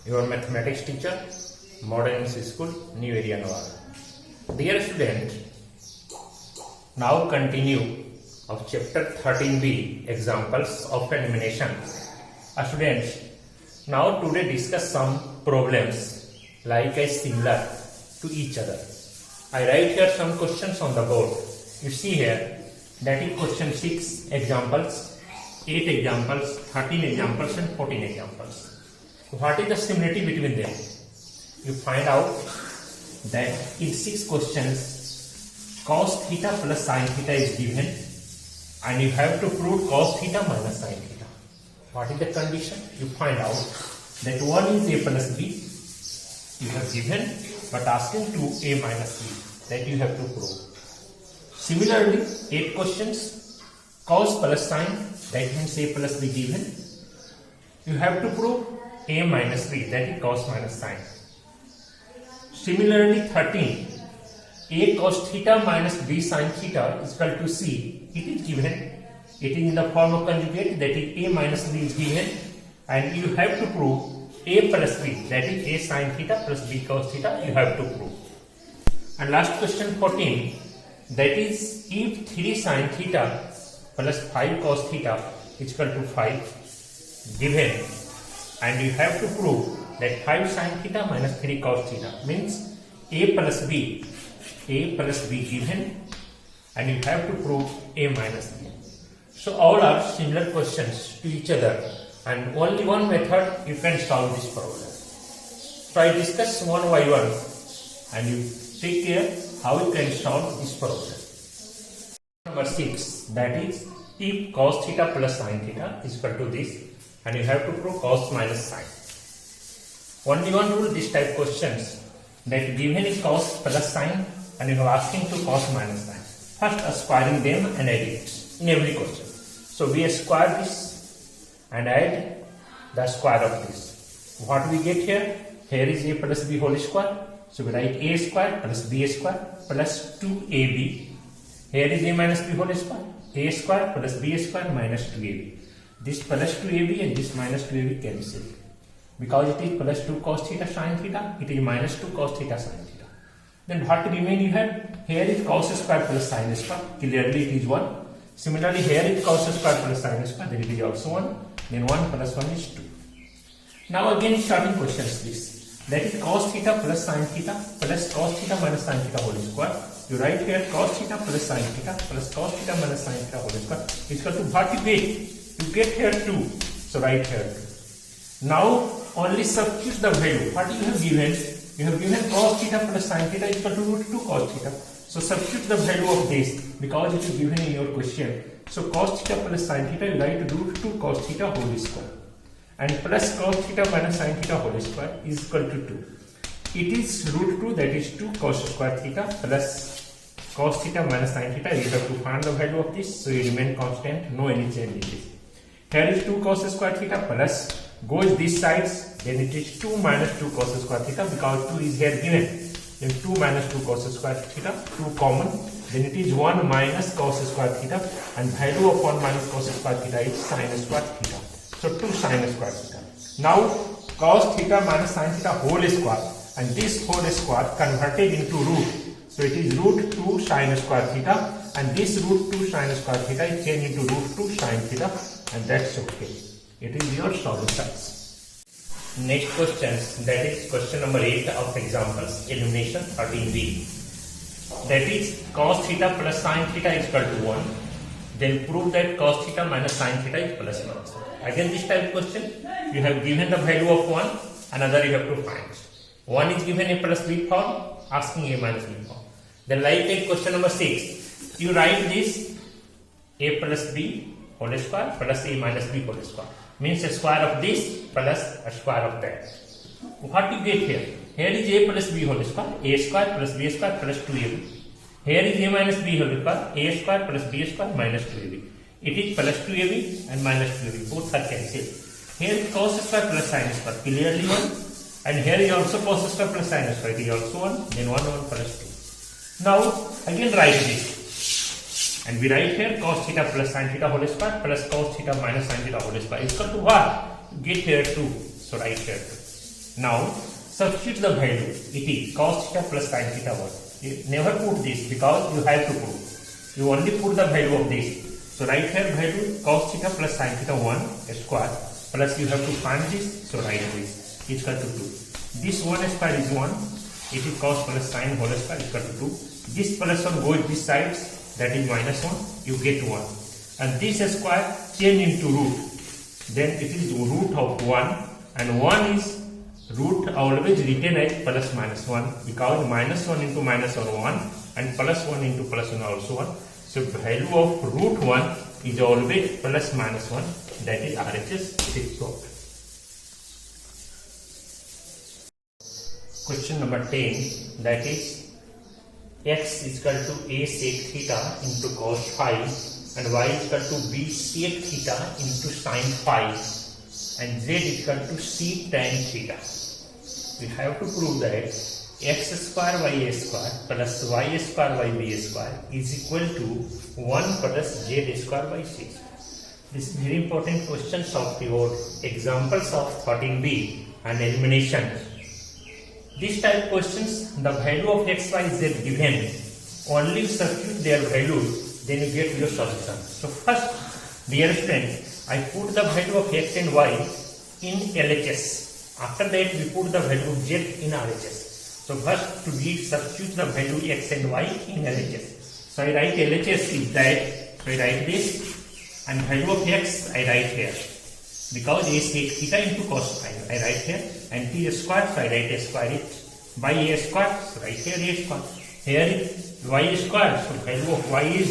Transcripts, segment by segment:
your mathematics teacher, Modern School, New Area Nawada. Dear student, now continue of chapter 13b, examples of elimination. Students, now today discuss some problems like as similar to each other. I write here some questions on the board. You see here that is question 6 examples, 8 examples, 13 examples and 14 examples. What is the similarity between them? You find out that in 6 questions cos theta plus sin theta is given and you have to prove cos theta minus sin theta. What is the condition? You find out that one is a plus b you have given but asking to a minus b, that you have to prove. Similarly, 8 questions cos plus sin, that means a plus b given, you have to prove a minus b, that is cos minus sin. Similarly, 13 a cos theta minus b sin theta is equal to c. It is given, it is in the form of conjugate, that is a minus b is given and you have to prove a plus b, that is a sin theta plus b cos theta, you have to prove. And last question 14, that is if 3 sin theta plus 5 cos theta is equal to 5 given and you have to prove that 5 sin theta minus 3 cos theta means a plus b given and you have to prove a minus b. So all are similar questions to each other and only one method you can solve this problem. So I discuss one by one and you take care how you can solve this problem. Number 6, that is if cos theta plus sin theta is equal to this and you have to prove cos minus sin. Only one rule this type questions, that given is cos plus sin and you are asking to cos minus sin. First squaring them and add it in every question. So we square this and add the square of this. What we get here? Here is a plus b whole square. So we write a square plus b square plus 2ab. Here is a minus b whole square. A square plus b square minus 2ab. This plus 2ab and this minus 2ab cancel. Because it is plus 2 cos theta sin theta, it is minus 2 cos theta sin theta. Then what remain you have? Here is cos square plus sin square. Clearly it is 1. Similarly here is cos square plus sin square, then it is also 1. Then 1 plus 1 is 2. Now again starting questions this. That is cos theta plus sin theta plus cos theta minus sin theta whole square. You write here cos theta plus sin theta plus cos theta minus sin theta whole square is equal to what you get? You get here 2. So write here 2. Now only substitute the value. What you have given? You have given cos theta plus sin theta is equal to root 2 cos theta. So substitute the value of this because it is given in your question. So cos theta plus sin theta you write root 2 cos theta whole square and plus cos theta minus sin theta whole square is equal to 2. It is root 2, that is 2 cos square theta plus cos theta minus sin theta. You have to find the value of this, so you remain constant, no any change in this. Here is 2 cos square theta plus goes this sides, then it is 2 minus 2 cos square theta because 2 is here given. Then 2 minus 2 cos square theta, 2 common, then it is 1 minus cos square theta and value of 1 minus cos square theta is sin square theta. So 2 sin square theta. Now cos theta minus sin theta whole square and this whole square converted into root. So it is root 2 sin square theta and this root 2 sin square theta is changed into root 2 sin theta and that's okay. It is your solutions. Next questions, that is question number 8 of examples, elimination 13b. That is cos theta plus sin theta is equal to 1. Then prove that cos theta minus sin theta is plus 1. Again this type question, you have given the value of 1, another you have to find. 1 is given a plus b form, asking a minus b form. Then like in question number 6, you write this a plus b whole square plus a minus b whole square. Means a square of this plus a square of that. What you get here? Here is a plus b whole square, a square plus b square plus 2ab. Here is a minus b whole square, a square plus b square minus 2ab. It is plus 2ab and minus 2ab, both are cancelled. Here is cos square plus sin square, clearly 1. And here is also cos square plus sin square, it is also 1, then 1 plus 2. Now again write this. And we write here cos theta plus sin theta whole square plus cos theta minus sin theta whole square is equal to what? Get here 2. So write here 2. Now substitute the value. It is cos theta plus sin theta 1. You never put this because you have to prove. You only put the value of this. So write here value cos theta plus sin theta 1 square plus you have to find this. So write this is equal to 2. This 1 square is 1. It is cos plus sin whole square is equal to 2. This plus 1 goes this side, that is minus 1. You get 1. And this square change into root. Then it is root of 1 and 1 is root always written as plus minus 1 because minus 1 into minus 1 1 and plus 1 into plus 1 also 1. So value of root 1 is always plus minus 1, that is RHS. It is solved. Question number 10, that is x is equal to a sec theta into cos phi and y is equal to b sec theta into sin phi and z is equal to c tan theta. We have to prove that x square y square plus y square y b square is equal to 1 plus z square by 6. This is very important questions of your examples of 13b and elimination. This type questions, the value of x, y, z given, only substitute their values, then you get your solution. So first, dear friend, I put the value of x and y in LHS. After that, we put the value of z in RHS. So first, to substitute the value x and y in LHS. So I write LHS is that, so I write this, and value of x I write here. Because a sec theta into cos phi, I write here, and t square, so I write a square it by a square, so write here a square. Here is y square, so value of y is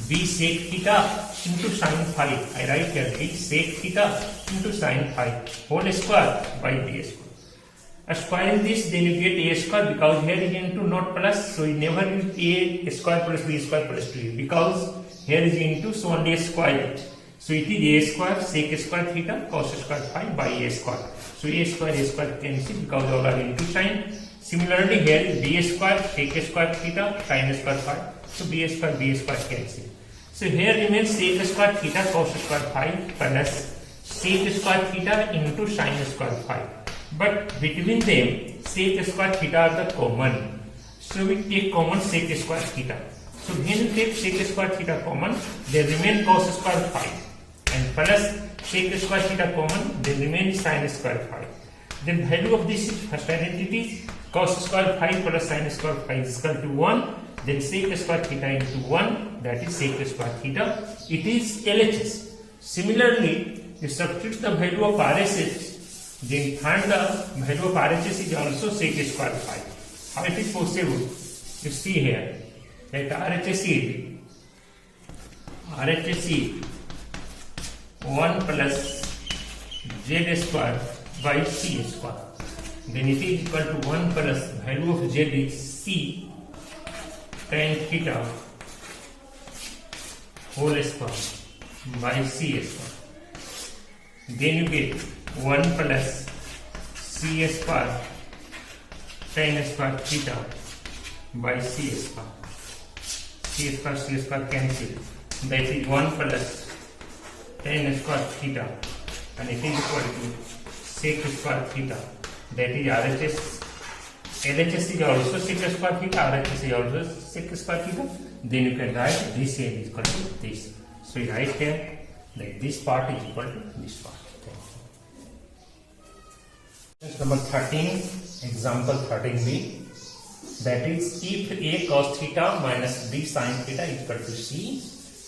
b sec theta into sin phi. I write here b sec theta into sin phi whole square by b square. Squaring this, then you get a square because here is into not plus, so you never use a square plus b square plus 2a because here is into, so only square it. So it is a square sec square theta cos square phi by a square. So a square cancel because all are into sin. Similarly, here is b square sec square theta sin square phi. So b square cancel. So here remains sec square theta cos square phi plus sec square theta into sin square phi. But between them, sec square theta are the common. So we take common sec square theta. So when you take sec square theta common, they remain cos square phi. And plus sec square theta common, they remain sin square phi. Then value of this first identity cos square phi plus sin square phi is equal to 1. Then sec square theta into 1, that is sec square theta. It is LHS. Similarly, you substitute the value of RHS. Then find the value of RHS is also sec square phi. How it is possible? You see here that RHS is 1 plus z square by c square. Then it is equal to 1 plus value of z is c tan theta whole square by c square. Then you get 1 plus c square tan square theta by c square. C square cancel. That is 1 plus tan square theta and it is equal to sec square theta. That is RHS. LHS is also sec square theta, RHS is also sec square theta. Then you can write this here is equal to this. So you write here that this part is equal to this part. Number 13, example 13b, that is if a cos theta minus b sin theta is equal to c,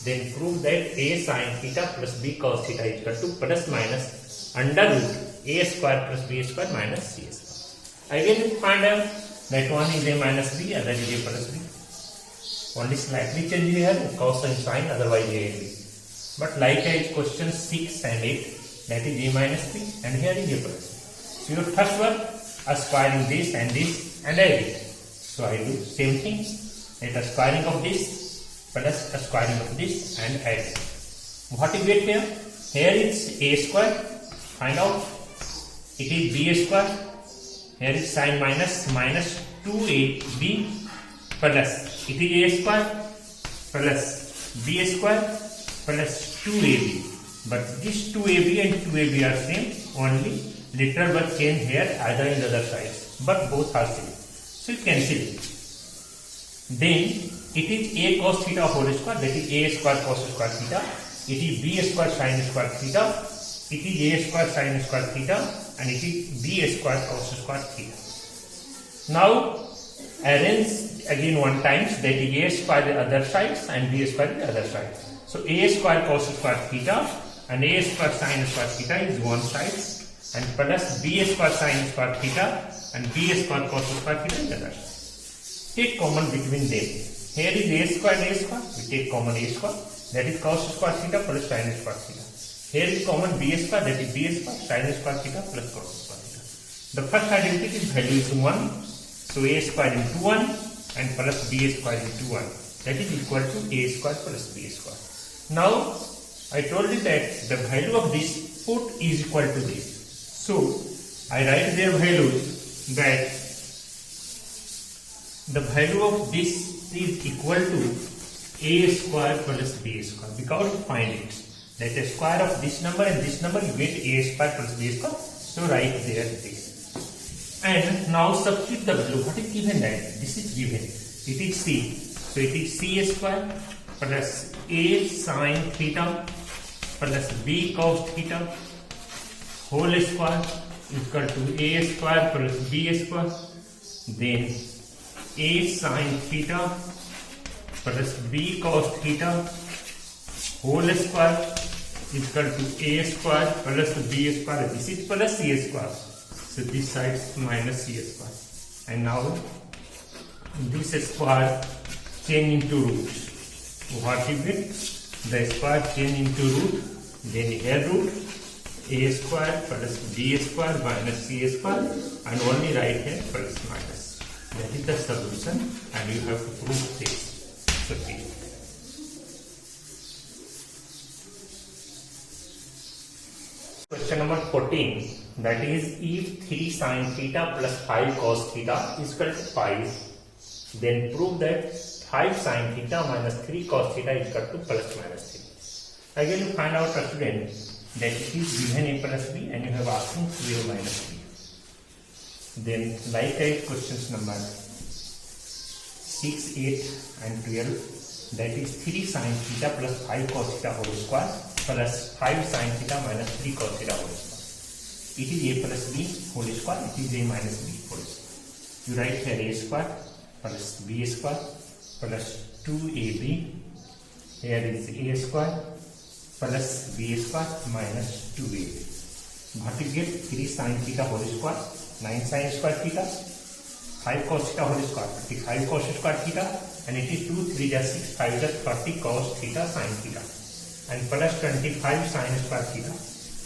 then prove that a sin theta plus b cos theta is equal to plus minus under root a square plus b square minus c square. Again we find out that one is a minus b, other is a plus b. Only slightly change here, cos and sin, otherwise a and b. But like as question 6 and 8, that is a minus b and here is a plus b. So your first one, squaring this and add it. So I do same thing. Let a squaring of this plus a squaring of this and add it. What you get here? Here is a square. Find out. It is b square. Here is sin minus 2ab plus it is a square plus b square plus 2ab. but this 2ab and 2ab are same, only literal word change here either in the other sides, but both are same. So you cancel it. Then it is a cos theta whole square, that is a square cos square theta. It is b square sin square theta. It is a square sin square theta, and it is b square cos square theta. Now arrange again one times, that is a square the other sides and b square the other side. So a square cos square theta and a square sin square theta is one side, and plus b square sin square theta and b square cos square theta is the other side. Take common between them. Here is a square, we take common a square, that is cos square theta plus sin square theta. Here is common b square, that is b square sin square theta plus cos square theta. The first identity value is 1, so a square into 1 and plus b square into 1, that is equal to a square plus b square. Now I told you that the value of this put is equal to this. So I write their values, that the value of this is equal to a square plus b square, because you find it that the square of this number and this number you get a square plus b square. So write there this, and now substitute the value. What is given? That this is given, it is c, so it is c square plus a sin theta plus b cos theta whole square equal to a square plus b square, then a sin theta plus b cos theta whole square equal to a square plus b square. This is plus c square, so this side is minus c square. And now this square change into root. What you get? The square change into root, then here root a square plus b square minus c square, and only right here plus minus. That is the solution, and you have to prove this. So question number 14, that is if 3 sin theta plus 5 cos theta is equal to 5, then prove that 5 sin theta minus 3 cos theta is equal to plus minus 3. Again you find out, student, that it is given a plus b and you have asking 0 minus b. Then like questions number 6, 8 and 12, that is 3 sin theta plus 5 cos theta whole square plus 5 sin theta minus 3 cos theta whole square. It is a plus b whole square, it is a minus b whole square. You write here a square plus b square plus 2ab, here is a square plus b square minus 2ab. What you get? 3 sin theta whole square, 9 sin square theta, 5 cos theta whole square, 35 cos square theta, and it is 2, 3 is 6, 5 is 30 cos theta sin theta, and plus 25 sin square theta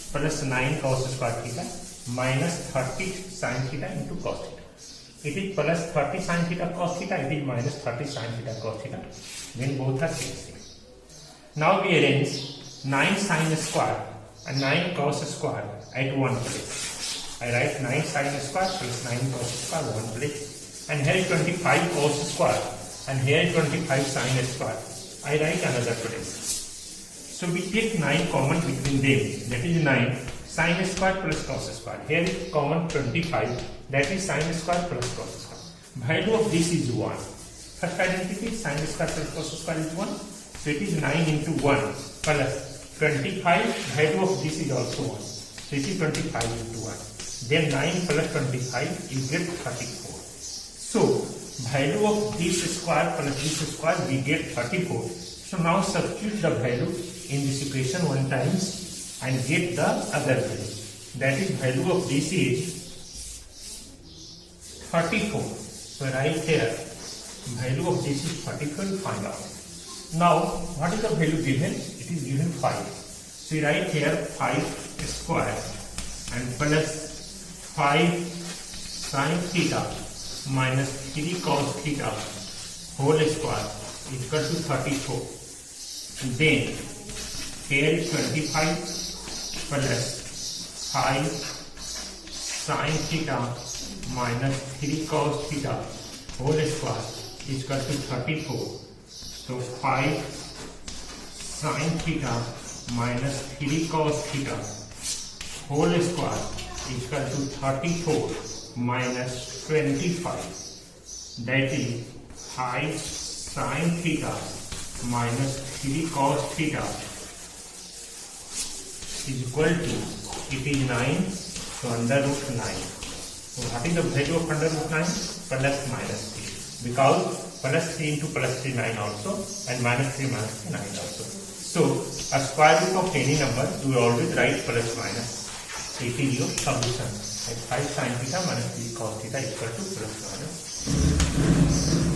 plus 9 cos square theta minus 30 sin theta into cos theta. It is plus 30 sin theta cos theta, it is minus 30 sin theta cos theta, when both are same. Now we arrange 9 sin square and 9 cos square at one place. I write 9 sin square plus 9 cos square one place, and here is 25 cos square and here is 25 sin square. I write another place. So we take 9 common between them, that is 9 sin square plus cos square. Here is common 25, that is sin square plus cos square. Value of this is 1. First identity, sin square plus cos square is 1. So it is 9 into 1 plus 25, value of this is also 1. So it is 25 into 1. Then 9 plus 25, you get 34. So value of this square plus this square, we get 34. So now substitute the value in this equation one times and get the other value. That is, value of this is 34. So right here, value of this is 34, find out. Now, what is the value given? It is given 5. So you write here 5 square and plus 5 sin theta minus 3 cos theta whole square equal to 34. Then here is 25 plus 5 sin theta minus 3 cos theta whole square is equal to 34. So 5 sin theta minus 3 cos theta whole square is equal to 34 minus 25. That is 5 sin theta minus 3 cos theta is equal to, it is 9, so under root 9. So what is the value of under root 9? Plus minus 3. Because plus 3 into plus 3 9 also, and minus 3 minus 3 9 also. So a square root of any number, you always write plus minus. It is your solution. 5 sin theta minus 3 cos theta is equal to plus minus.